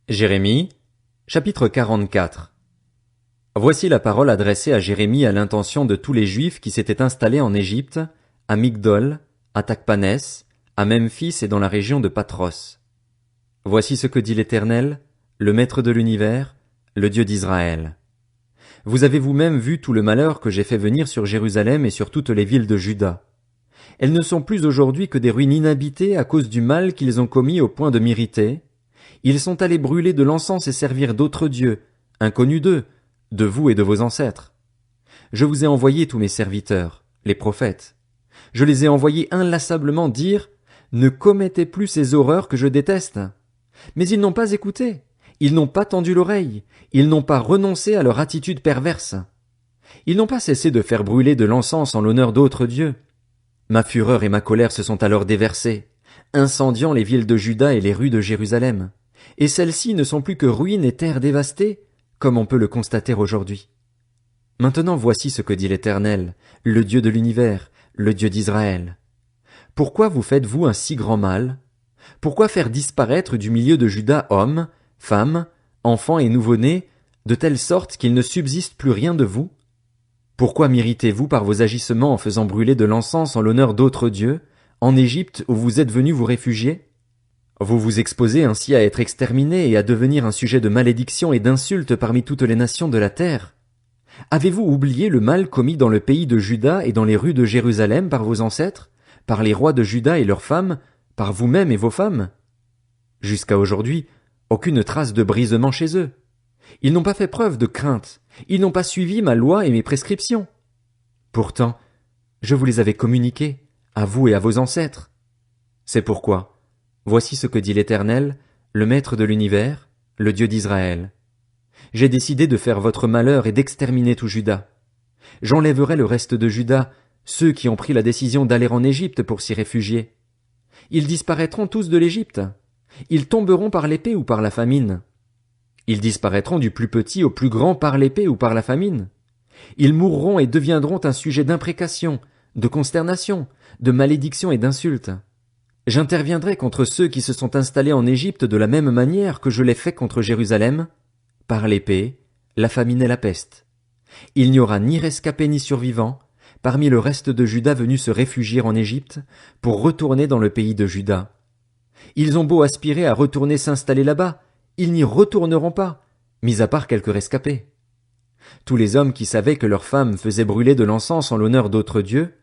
Jérémie, chapitre 44. Voici la parole adressée à Jérémie à l'intention de tous les Juifs qui s'étaient installés en Égypte, à Migdol, à Tachpanès, à Memphis et dans la région de Patros. Voici ce que dit l'Éternel, le Maître de l'univers, le Dieu d'Israël. Vous avez vous-même vu tout le malheur que j'ai fait venir sur Jérusalem et sur toutes les villes de Juda. Elles ne sont plus aujourd'hui que des ruines inhabitées à cause du mal qu'ils ont commis au point de m'irriter. Ils sont allés brûler de l'encens et servir d'autres dieux, inconnus d'eux, de vous et de vos ancêtres. Je vous ai envoyé tous mes serviteurs, les prophètes. Je les ai envoyés inlassablement dire, ne commettez plus ces horreurs que je déteste. Mais ils n'ont pas écouté, ils n'ont pas tendu l'oreille, ils n'ont pas renoncé à leur attitude perverse. Ils n'ont pas cessé de faire brûler de l'encens en l'honneur d'autres dieux. Ma fureur et ma colère se sont alors déversées, incendiant les villes de Juda et les rues de Jérusalem. Et celles-ci ne sont plus que ruines et terres dévastées, comme on peut le constater aujourd'hui. Maintenant voici ce que dit l'Éternel, le Dieu de l'univers, le Dieu d'Israël. Pourquoi vous faites-vous un si grand mal? Pourquoi faire disparaître du milieu de Juda hommes, femmes, enfants et nouveau-nés, de telle sorte qu'il ne subsiste plus rien de vous? Pourquoi m'irritez-vous par vos agissements en faisant brûler de l'encens en l'honneur d'autres dieux, en Égypte où vous êtes venus vous réfugier? Vous vous exposez ainsi à être exterminés et à devenir un sujet de malédiction et d'insulte parmi toutes les nations de la terre. Avez-vous oublié le mal commis dans le pays de Juda et dans les rues de Jérusalem par vos ancêtres, par les rois de Juda et leurs femmes, par vous-même et vos femmes? Jusqu'à aujourd'hui, aucune trace de brisement chez eux. Ils n'ont pas fait preuve de crainte, ils n'ont pas suivi ma loi et mes prescriptions. Pourtant, je vous les avais communiquées, à vous et à vos ancêtres. C'est pourquoi, voici ce que dit l'Éternel, le Maître de l'univers, le Dieu d'Israël. J'ai décidé de faire votre malheur et d'exterminer tout Juda. J'enlèverai le reste de Juda, ceux qui ont pris la décision d'aller en Égypte pour s'y réfugier. Ils disparaîtront tous de l'Égypte. Ils tomberont par l'épée ou par la famine. Ils disparaîtront du plus petit au plus grand par l'épée ou par la famine. Ils mourront et deviendront un sujet d'imprécation, de consternation, de malédiction et d'insulte. J'interviendrai contre ceux qui se sont installés en Égypte de la même manière que je l'ai fait contre Jérusalem, par l'épée, la famine et la peste. Il n'y aura ni rescapés ni survivants, parmi le reste de Juda venus se réfugier en Égypte, pour retourner dans le pays de Juda. Ils ont beau aspirer à retourner s'installer là-bas, ils n'y retourneront pas, mis à part quelques rescapés. Tous les hommes qui savaient que leurs femmes faisaient brûler de l'encens en l'honneur d'autres dieux,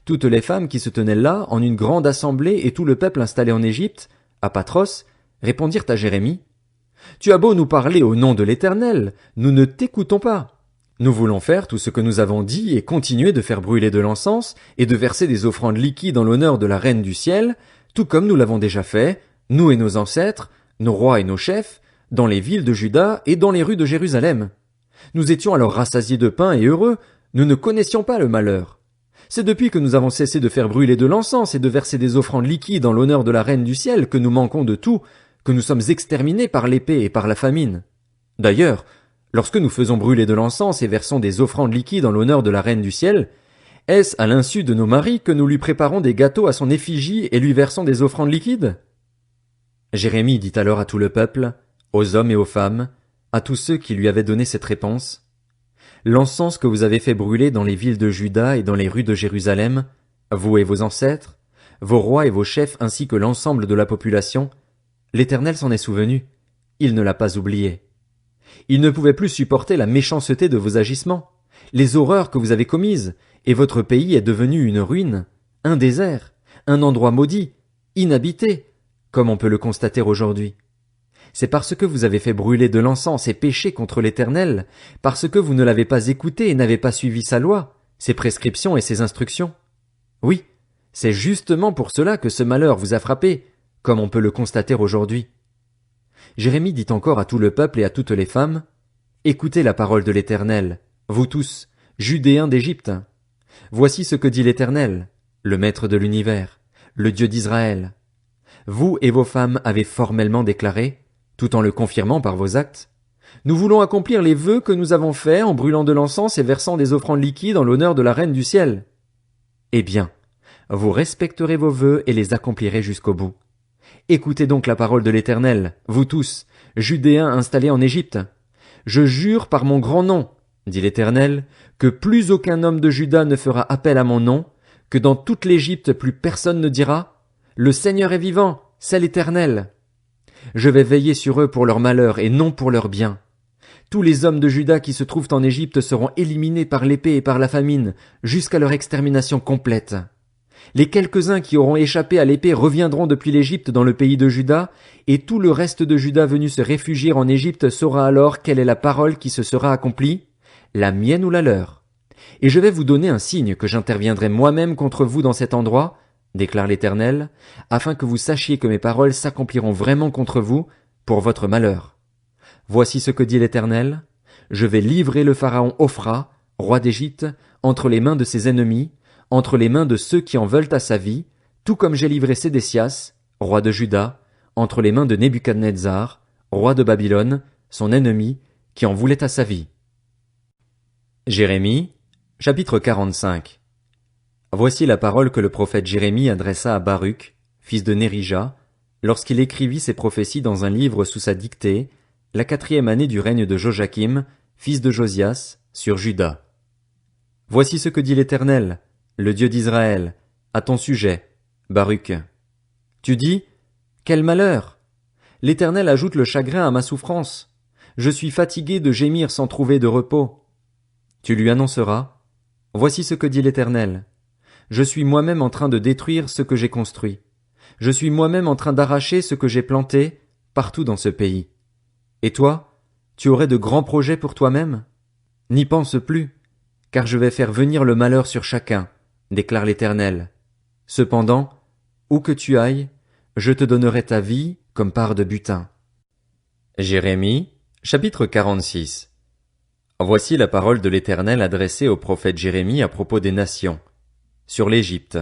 toutes les femmes qui se tenaient là, en une grande assemblée, et tout le peuple installé en Égypte, à Patros, répondirent à Jérémie, « Tu as beau nous parler au nom de l'Éternel, nous ne t'écoutons pas. Nous voulons faire tout ce que nous avons dit et continuer de faire brûler de l'encens et de verser des offrandes liquides en l'honneur de la Reine du ciel, tout comme nous l'avons déjà fait, nous et nos ancêtres, nos rois et nos chefs, dans les villes de Juda et dans les rues de Jérusalem. Nous étions alors rassasiés de pain et heureux, nous ne connaissions pas le malheur. C'est depuis que nous avons cessé de faire brûler de l'encens et de verser des offrandes liquides en l'honneur de la Reine du ciel que nous manquons de tout, que nous sommes exterminés par l'épée et par la famine. D'ailleurs, lorsque nous faisons brûler de l'encens et versons des offrandes liquides en l'honneur de la Reine du ciel, est-ce à l'insu de nos maris que nous lui préparons des gâteaux à son effigie et lui versons des offrandes liquides? Jérémie dit alors à tout le peuple, aux hommes et aux femmes, à tous ceux qui lui avaient donné cette réponse, l'encens que vous avez fait brûler dans les villes de Juda et dans les rues de Jérusalem, vous et vos ancêtres, vos rois et vos chefs ainsi que l'ensemble de la population, l'Éternel s'en est souvenu, il ne l'a pas oublié. Il ne pouvait plus supporter la méchanceté de vos agissements, les horreurs que vous avez commises, et votre pays est devenu une ruine, un désert, un endroit maudit, inhabité, comme on peut le constater aujourd'hui. C'est parce que vous avez fait brûler de l'encens et péché contre l'Éternel, parce que vous ne l'avez pas écouté et n'avez pas suivi sa loi, ses prescriptions et ses instructions. Oui, c'est justement pour cela que ce malheur vous a frappé, comme on peut le constater aujourd'hui. Jérémie dit encore à tout le peuple et à toutes les femmes, « Écoutez la parole de l'Éternel, vous tous, Judéens d'Égypte. Voici ce que dit l'Éternel, le Maître de l'univers, le Dieu d'Israël. Vous et vos femmes avez formellement déclaré, tout en le confirmant par vos actes, nous voulons accomplir les vœux que nous avons faits en brûlant de l'encens et versant des offrandes liquides en l'honneur de la Reine du ciel. Eh bien, vous respecterez vos vœux et les accomplirez jusqu'au bout. Écoutez donc la parole de l'Éternel, vous tous, Judéens installés en Égypte. Je jure par mon grand nom, dit l'Éternel, que plus aucun homme de Juda ne fera appel à mon nom, que dans toute l'Égypte plus personne ne dira, le Seigneur est vivant, c'est l'Éternel. Je vais veiller sur eux pour leur malheur et non pour leur bien. Tous les hommes de Juda qui se trouvent en Égypte seront éliminés par l'épée et par la famine, jusqu'à leur extermination complète. Les quelques-uns qui auront échappé à l'épée reviendront depuis l'Égypte dans le pays de Juda, et tout le reste de Juda venu se réfugier en Égypte saura alors quelle est la parole qui se sera accomplie, la mienne ou la leur. Et je vais vous donner un signe que j'interviendrai moi-même contre vous dans cet endroit, déclare l'Éternel, afin que vous sachiez que mes paroles s'accompliront vraiment contre vous, pour votre malheur. Voici ce que dit l'Éternel, je vais livrer le pharaon Ophra, roi d'Égypte, entre les mains de ses ennemis, entre les mains de ceux qui en veulent à sa vie, tout comme j'ai livré Sédécias, roi de Juda, entre les mains de Nebuchadnezzar, roi de Babylone, son ennemi, qui en voulait à sa vie. Jérémie, chapitre 45. Voici la parole que le prophète Jérémie adressa à Baruch, fils de Nérija, lorsqu'il écrivit ses prophéties dans un livre sous sa dictée, la 4e année du règne de Joachim, fils de Josias, sur Juda. Voici ce que dit l'Éternel, le Dieu d'Israël, à ton sujet, Baruch. Tu dis, quel malheur! L'Éternel ajoute le chagrin à ma souffrance. Je suis fatigué de gémir sans trouver de repos. Tu lui annonceras, voici ce que dit l'Éternel. Je suis moi-même en train de détruire ce que j'ai construit. Je suis moi-même en train d'arracher ce que j'ai planté partout dans ce pays. Et toi, tu aurais de grands projets pour toi-même? N'y pense plus, car je vais faire venir le malheur sur chacun, déclare l'Éternel. Cependant, où que tu ailles, je te donnerai ta vie comme part de butin. Jérémie, chapitre 46. Voici la parole de l'Éternel adressée au prophète Jérémie à propos des nations. Sur l'Égypte,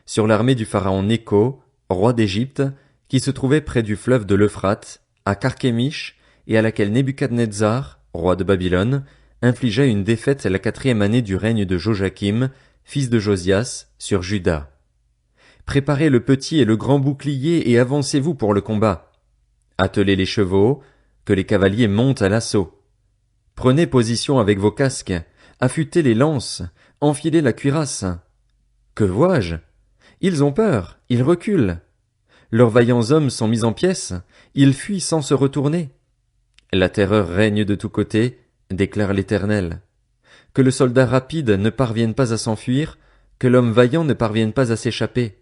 sur l'armée du pharaon Nécho, roi d'Égypte, qui se trouvait près du fleuve de l'Euphrate, à Carchemish, et à laquelle Nebuchadnezzar, roi de Babylone, infligea une défaite la 4e année du règne de Joachim, fils de Josias, sur Juda. Préparez le petit et le grand bouclier et avancez-vous pour le combat. Attelez les chevaux, que les cavaliers montent à l'assaut. Prenez position avec vos casques, affûtez les lances, enfilez la cuirasse. Que vois-je? Ils ont peur, ils reculent. Leurs vaillants hommes sont mis en pièces, ils fuient sans se retourner. La terreur règne de tous côtés, déclare l'Éternel. Que le soldat rapide ne parvienne pas à s'enfuir, que l'homme vaillant ne parvienne pas à s'échapper.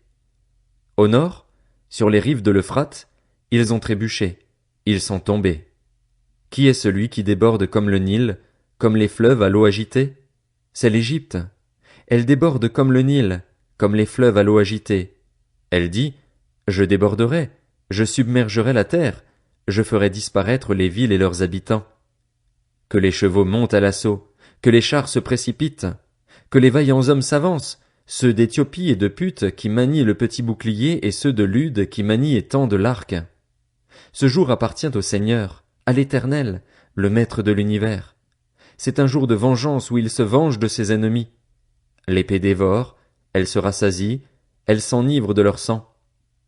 Au nord, sur les rives de l'Euphrate, ils ont trébuché, ils sont tombés. Qui est celui qui déborde comme le Nil, comme les fleuves à l'eau agitée? C'est l'Égypte. Elle déborde comme le Nil, comme les fleuves à l'eau agitée. Elle dit, je déborderai, je submergerai la terre, je ferai disparaître les villes et leurs habitants. Que les chevaux montent à l'assaut, que les chars se précipitent, que les vaillants hommes s'avancent, ceux d'Éthiopie et de Put qui manient le petit bouclier et ceux de Lude qui manient et tendent l'arc. Ce jour appartient au Seigneur, à l'Éternel, le Maître de l'univers. C'est un jour de vengeance où il se venge de ses ennemis. L'épée dévore, elle se rassasie, elle s'enivre de leur sang.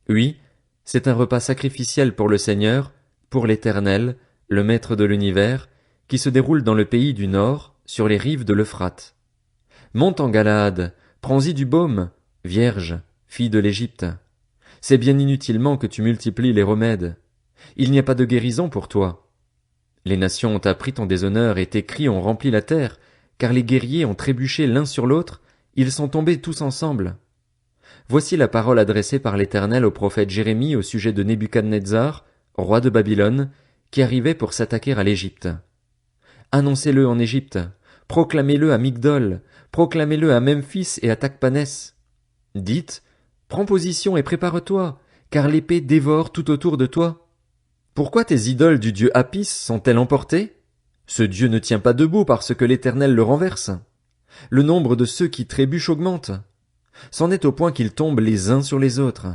Oui, c'est un repas sacrificiel pour le Seigneur, pour l'Éternel, le Maître de l'univers, qui se déroule dans le pays du Nord, sur les rives de l'Euphrate. Monte en Galaad, prends-y du baume, vierge, fille de l'Égypte. C'est bien inutilement que tu multiplies les remèdes. Il n'y a pas de guérison pour toi. Les nations ont appris ton déshonneur et tes cris ont rempli la terre, car les guerriers ont trébuché l'un sur l'autre, ils sont tombés tous ensemble. Voici la parole adressée par l'Éternel au prophète Jérémie au sujet de Nebuchadnezzar, roi de Babylone, qui arrivait pour s'attaquer à l'Égypte. Annoncez-le en Égypte, proclamez-le à Migdol, proclamez-le à Memphis et à Tachpanès. Dites, prends position et prépare-toi, car l'épée dévore tout autour de toi. Pourquoi tes idoles du dieu Apis sont-elles emportées? Ce dieu ne tient pas debout parce que l'Éternel le renverse. Le nombre de ceux qui trébuchent augmente. C'en est au point qu'ils tombent les uns sur les autres.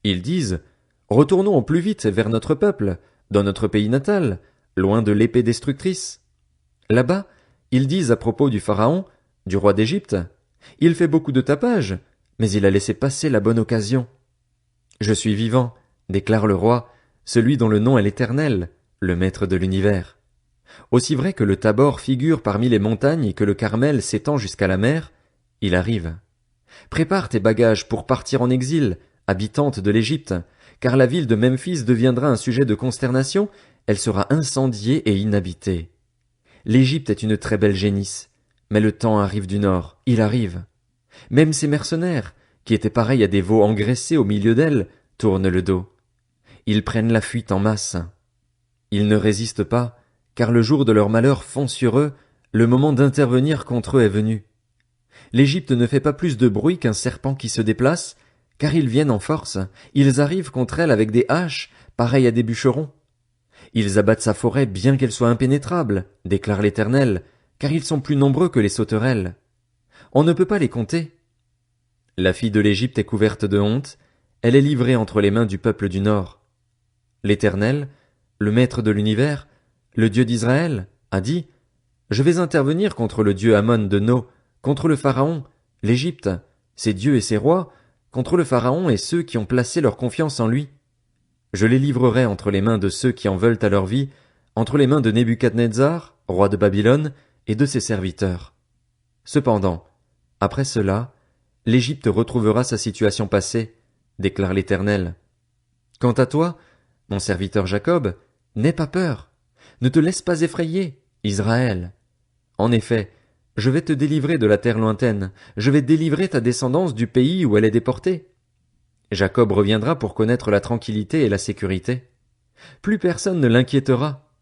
Ils disent, retournons au plus vite vers notre peuple, dans notre pays natal, loin de l'épée destructrice. Là-bas, ils disent à propos du Pharaon, du roi d'Égypte, il fait beaucoup de tapage, mais il a laissé passer la bonne occasion. Je suis vivant, déclare le roi, celui dont le nom est l'Éternel, le Maître de l'univers. Aussi vrai que le Tabor figure parmi les montagnes et que le Carmel s'étend jusqu'à la mer, il arrive. Prépare tes bagages pour partir en exil, habitante de l'Égypte, car la ville de Memphis deviendra un sujet de consternation, elle sera incendiée et inhabitée. L'Égypte est une très belle génisse, mais le temps arrive du nord, il arrive. Même ces mercenaires, qui étaient pareils à des veaux engraissés au milieu d'elle, tournent le dos. Ils prennent la fuite en masse. Ils ne résistent pas, car le jour de leur malheur fond sur eux, le moment d'intervenir contre eux est venu. L'Égypte ne fait pas plus de bruit qu'un serpent qui se déplace, car ils viennent en force, ils arrivent contre elle avec des haches, pareilles à des bûcherons. Ils abattent sa forêt bien qu'elle soit impénétrable, déclare l'Éternel, car ils sont plus nombreux que les sauterelles. On ne peut pas les compter. La fille de l'Égypte est couverte de honte, elle est livrée entre les mains du peuple du Nord. L'Éternel, le Maître de l'univers, le Dieu d'Israël, a dit, « Je vais intervenir contre le dieu Ammon de No, contre le Pharaon, l'Égypte, ses dieux et ses rois, contre le Pharaon et ceux qui ont placé leur confiance en lui. Je les livrerai entre les mains de ceux qui en veulent à leur vie, entre les mains de Nebuchadnezzar, roi de Babylone, et de ses serviteurs. Cependant, après cela, l'Égypte retrouvera sa situation passée, déclare l'Éternel. Quant à toi, mon serviteur Jacob, n'aie pas peur, ne te laisse pas effrayer, Israël. En effet, je vais te délivrer de la terre lointaine, je vais délivrer ta descendance du pays où elle est déportée. Jacob reviendra pour connaître la tranquillité et la sécurité. Plus personne ne l'inquiétera.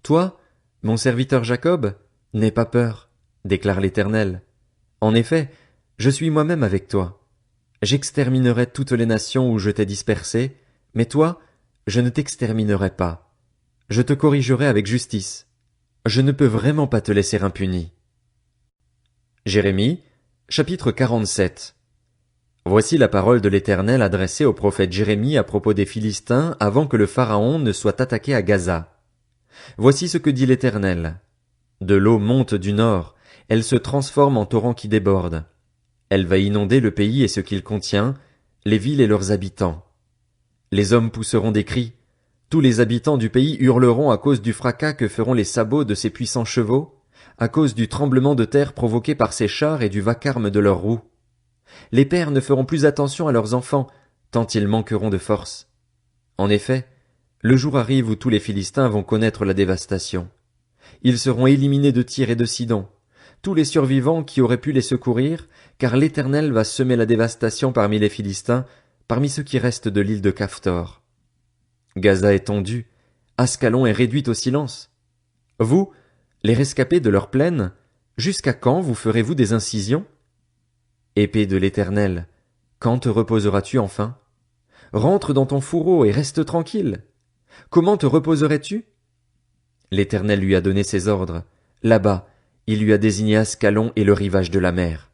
Toi, mon serviteur Jacob, n'aie pas peur, déclare l'Éternel. En effet, je suis moi-même avec toi. J'exterminerai toutes les nations où je t'ai dispersé, mais toi, je ne t'exterminerai pas. Je te corrigerai avec justice. Je ne peux vraiment pas te laisser impuni. Jérémie, chapitre 47. Voici la parole de l'Éternel adressée au prophète Jérémie à propos des Philistins avant que le Pharaon ne soit attaqué à Gaza. Voici ce que dit l'Éternel. De l'eau monte du nord, elle se transforme en torrent qui déborde. Elle va inonder le pays et ce qu'il contient, les villes et leurs habitants. Les hommes pousseront des cris. Tous les habitants du pays hurleront à cause du fracas que feront les sabots de ces puissants chevaux, à cause du tremblement de terre provoqué par ces chars et du vacarme de leurs roues. Les pères ne feront plus attention à leurs enfants, tant ils manqueront de force. En effet, le jour arrive où tous les Philistins vont connaître la dévastation. Ils seront éliminés de Tyr et de Sidon, tous les survivants qui auraient pu les secourir, car l'Éternel va semer la dévastation parmi les Philistins, parmi ceux qui restent de l'île de Caphtor. Gaza est tondue, Ascalon est réduite au silence. Vous, les rescapés de leur plaine, jusqu'à quand vous ferez-vous des incisions? Épée de l'Éternel, quand te reposeras-tu enfin? Rentre dans ton fourreau et reste tranquille. Comment te reposerais-tu? L'Éternel lui a donné ses ordres. Là-bas, il lui a désigné Ascalon et le rivage de la mer.